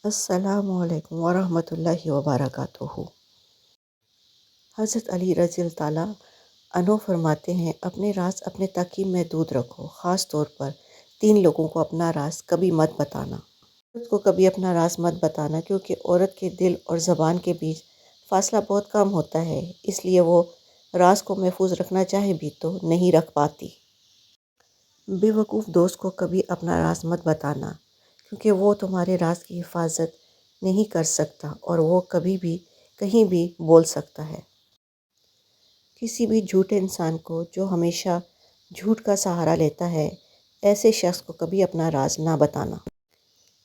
السلام علیکم ورحمۃ اللہ وبرکاتہ۔ حضرت علی رضی اللہ تعالیٰ عنہ فرماتے ہیں، اپنے راز اپنے تک ہی محدود رکھو، خاص طور پر 3 لوگوں کو اپنا راز کبھی مت بتانا۔ عورت کو کبھی اپنا راز مت بتانا، کیونکہ عورت کے دل اور زبان کے بیچ فاصلہ بہت کم ہوتا ہے، اس لیے وہ راز کو محفوظ رکھنا چاہے بھی تو نہیں رکھ پاتی۔ بے وقوف دوست کو کبھی اپنا راز مت بتانا، کیونکہ وہ تمہارے راز کی حفاظت نہیں کر سکتا اور وہ کبھی بھی کہیں بھی بول سکتا ہے۔ کسی بھی جھوٹے انسان کو جو ہمیشہ جھوٹ کا سہارا لیتا ہے، ایسے شخص کو کبھی اپنا راز نہ بتانا۔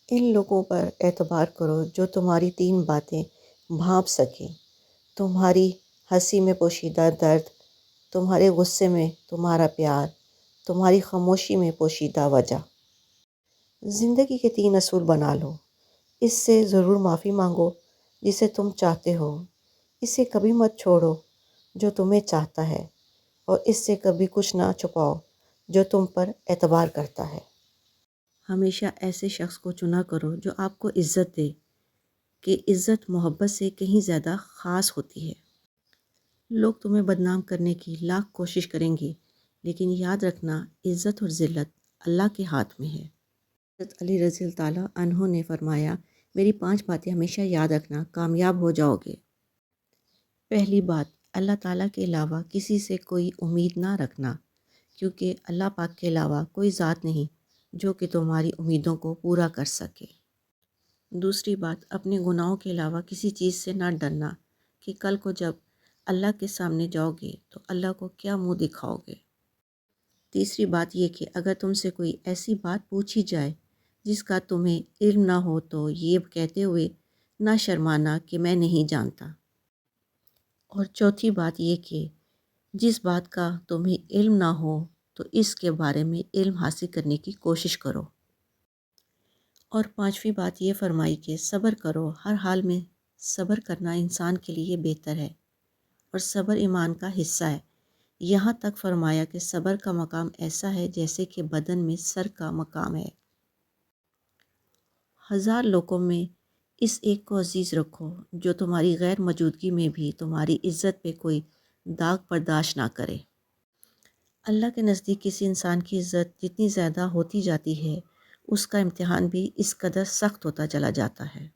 ان لوگوں پر اعتبار کرو جو تمہاری 3 باتیں بھانپ سکیں: تمہاری ہنسی میں پوشیدہ درد، تمہارے غصے میں تمہارا پیار، تمہاری خاموشی میں پوشیدہ وجہ۔ زندگی کے 3 اصول بنا لو۔ اس سے ضرور معافی مانگو جسے تم چاہتے ہو، اسے کبھی مت چھوڑو جو تمہیں چاہتا ہے، اور اس سے کبھی کچھ نہ چھپاؤ جو تم پر اعتبار کرتا ہے۔ ہمیشہ ایسے شخص کو چنا کرو جو آپ کو عزت دے، کہ عزت محبت سے کہیں زیادہ خاص ہوتی ہے۔ لوگ تمہیں بدنام کرنے کی لاکھ کوشش کریں گے، لیکن یاد رکھنا عزت اور ذلت اللہ کے ہاتھ میں ہے۔ حضرت علی رضی اللہ تعالیٰ عنہ نے فرمایا، میری 5 باتیں ہمیشہ یاد رکھنا، کامیاب ہو جاؤ گے۔ پہلی بات، اللہ تعالیٰ کے علاوہ کسی سے کوئی امید نہ رکھنا، کیونکہ اللہ پاک کے علاوہ کوئی ذات نہیں جو کہ تمہاری امیدوں کو پورا کر سکے۔ دوسری بات، اپنے گناہوں کے علاوہ کسی چیز سے نہ ڈرنا کہ کل کو جب اللہ کے سامنے جاؤ گے تو اللہ کو کیا منہ دکھاؤ گے۔ تیسری بات یہ کہ اگر تم سے کوئی ایسی بات پوچھی جائے جس کا تمہیں علم نہ ہو تو یہ کہتے ہوئے نہ شرمانا کہ میں نہیں جانتا۔ اور چوتھی بات یہ کہ جس بات کا تمہیں علم نہ ہو تو اس کے بارے میں علم حاصل کرنے کی کوشش کرو۔ اور 5ویں بات یہ فرمائی کہ صبر کرو، ہر حال میں صبر کرنا انسان کے لیے بہتر ہے، اور صبر ایمان کا حصہ ہے۔ یہاں تک فرمایا کہ صبر کا مقام ایسا ہے جیسے کہ بدن میں سر کا مقام ہے۔ 1000 لوگوں میں اس ایک کو عزیز رکھو جو تمہاری غیر موجودگی میں بھی تمہاری عزت پہ کوئی داغ برداشت نہ کرے۔ اللہ کے نزدیک کسی انسان کی عزت جتنی زیادہ ہوتی جاتی ہے، اس کا امتحان بھی اس قدر سخت ہوتا چلا جاتا ہے۔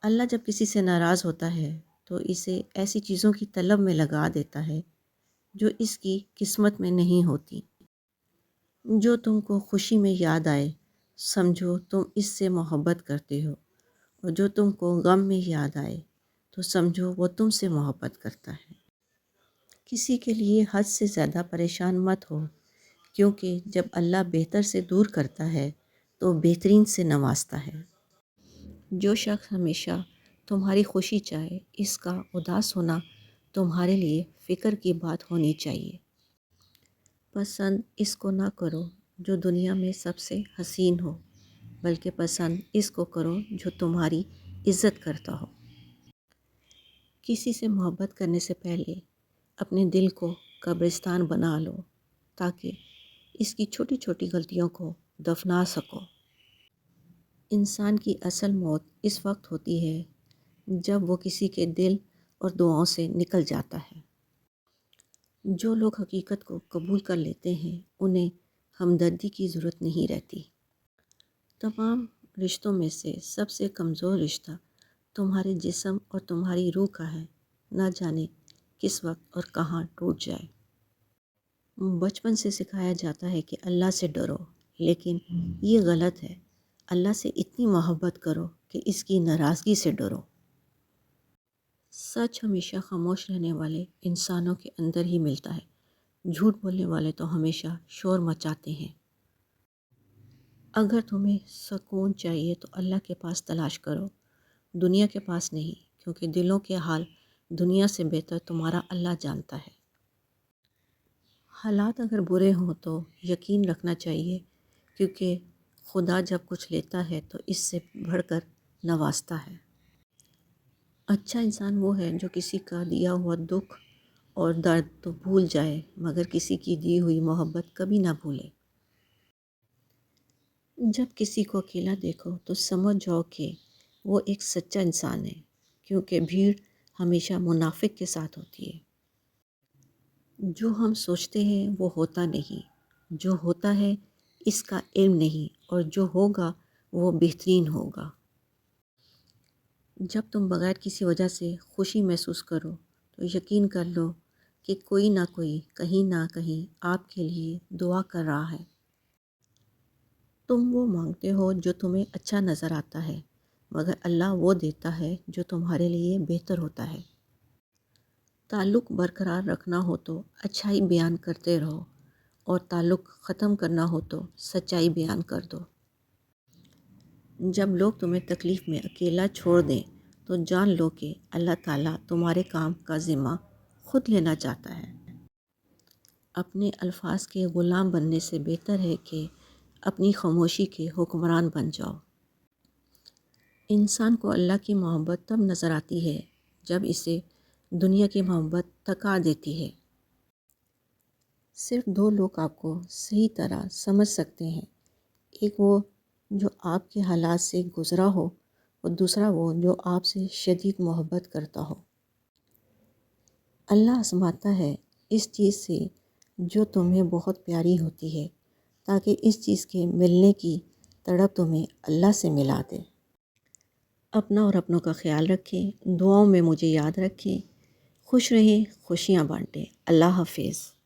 اللہ جب کسی سے ناراض ہوتا ہے تو اسے ایسی چیزوں کی طلب میں لگا دیتا ہے جو اس کی قسمت میں نہیں ہوتی۔ جو تم کو خوشی میں یاد آئے، سمجھو تم اس سے محبت کرتے ہو، اور جو تم کو غم میں یاد آئے تو سمجھو وہ تم سے محبت کرتا ہے۔ کسی کے لیے حد سے زیادہ پریشان مت ہو، کیونکہ جب اللہ بہتر سے دور کرتا ہے تو بہترین سے نوازتا ہے۔ جو شخص ہمیشہ تمہاری خوشی چاہے، اس کا اداس ہونا تمہارے لیے فکر کی بات ہونی چاہیے۔ پسند اس کو نہ کرو جو دنیا میں سب سے حسین ہو، بلکہ پسند اس کو کرو جو تمہاری عزت کرتا ہو۔ کسی سے محبت کرنے سے پہلے اپنے دل کو قبرستان بنا لو تاکہ اس کی چھوٹی چھوٹی غلطیوں کو دفنا سکو۔ انسان کی اصل موت اس وقت ہوتی ہے جب وہ کسی کے دل اور دعاؤں سے نکل جاتا ہے۔ جو لوگ حقیقت کو قبول کر لیتے ہیں انہیں ہمدردی کی ضرورت نہیں رہتی۔ تمام رشتوں میں سے سب سے کمزور رشتہ تمہارے جسم اور تمہاری روح کا ہے، نہ جانے کس وقت اور کہاں ٹوٹ جائے۔ بچپن سے سکھایا جاتا ہے کہ اللہ سے ڈرو، لیکن یہ غلط ہے۔ اللہ سے اتنی محبت کرو کہ اس کی ناراضگی سے ڈرو۔ سچ ہمیشہ خاموش رہنے والے انسانوں کے اندر ہی ملتا ہے، جھوٹ بولنے والے تو ہمیشہ شور مچاتے ہیں۔ اگر تمہیں سکون چاہیے تو اللہ کے پاس تلاش کرو، دنیا کے پاس نہیں، کیونکہ دلوں کے حال دنیا سے بہتر تمہارا اللہ جانتا ہے۔ حالات اگر برے ہوں تو یقین رکھنا چاہیے، کیونکہ خدا جب کچھ لیتا ہے تو اس سے بڑھ کر نوازتا ہے۔ اچھا انسان وہ ہے جو کسی کا دیا ہوا دکھ اور درد تو بھول جائے، مگر کسی کی دی ہوئی محبت کبھی نہ بھولے۔ جب کسی کو اکیلا دیکھو تو سمجھ جاؤ کہ وہ ایک سچا انسان ہے، کیونکہ بھیڑ ہمیشہ منافق کے ساتھ ہوتی ہے۔ جو ہم سوچتے ہیں وہ ہوتا نہیں، جو ہوتا ہے اس کا علم نہیں، اور جو ہوگا وہ بہترین ہوگا۔ جب تم بغیر کسی وجہ سے خوشی محسوس کرو تو یقین کر لو کہ کوئی نہ کوئی کہیں نہ کہیں آپ کے لیے دعا کر رہا ہے۔ تم وہ مانگتے ہو جو تمہیں اچھا نظر آتا ہے، مگر اللہ وہ دیتا ہے جو تمہارے لیے بہتر ہوتا ہے۔ تعلق برقرار رکھنا ہو تو اچھائی بیان کرتے رہو، اور تعلق ختم کرنا ہو تو سچائی بیان کر دو۔ جب لوگ تمہیں تکلیف میں اکیلا چھوڑ دیں تو جان لو کہ اللہ تعالیٰ تمہارے کام کا ذمہ خود لینا چاہتا ہے۔ اپنے الفاظ کے غلام بننے سے بہتر ہے کہ اپنی خاموشی کے حکمران بن جاؤ۔ انسان کو اللہ کی محبت تب نظر آتی ہے جب اسے دنیا کی محبت تکا دیتی ہے۔ صرف دو لوگ آپ کو صحیح طرح سمجھ سکتے ہیں، ایک وہ جو آپ کے حالات سے گزرا ہو، اور دوسرا وہ جو آپ سے شدید محبت کرتا ہو۔ اللہ آزماتا ہے اس چیز سے جو تمہیں بہت پیاری ہوتی ہے، تاکہ اس چیز کے ملنے کی تڑپ تمہیں اللہ سے ملا دے۔ اپنا اور اپنوں کا خیال رکھیں، دعاؤں میں مجھے یاد رکھیں، خوش رہیں، خوشیاں بانٹیں۔ اللہ حافظ۔